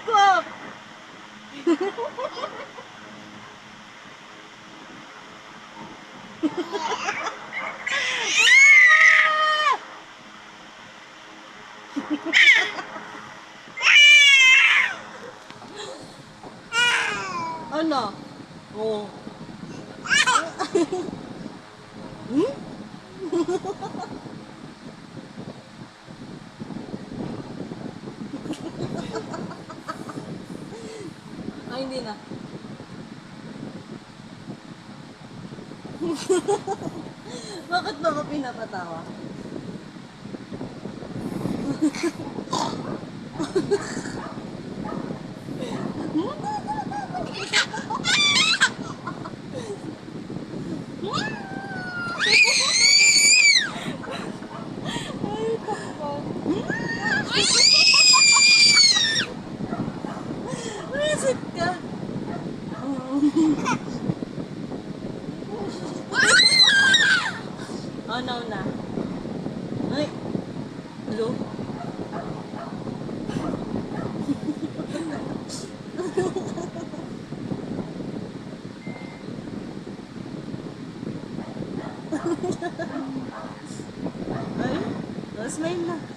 ko. Ano? Oh. Hmm? Ay, hindi na. Bakit ba ako pinapatawa? Ay, takpan. Wisit ka. Oh, no na. Ay. Hello? Ay, smile na.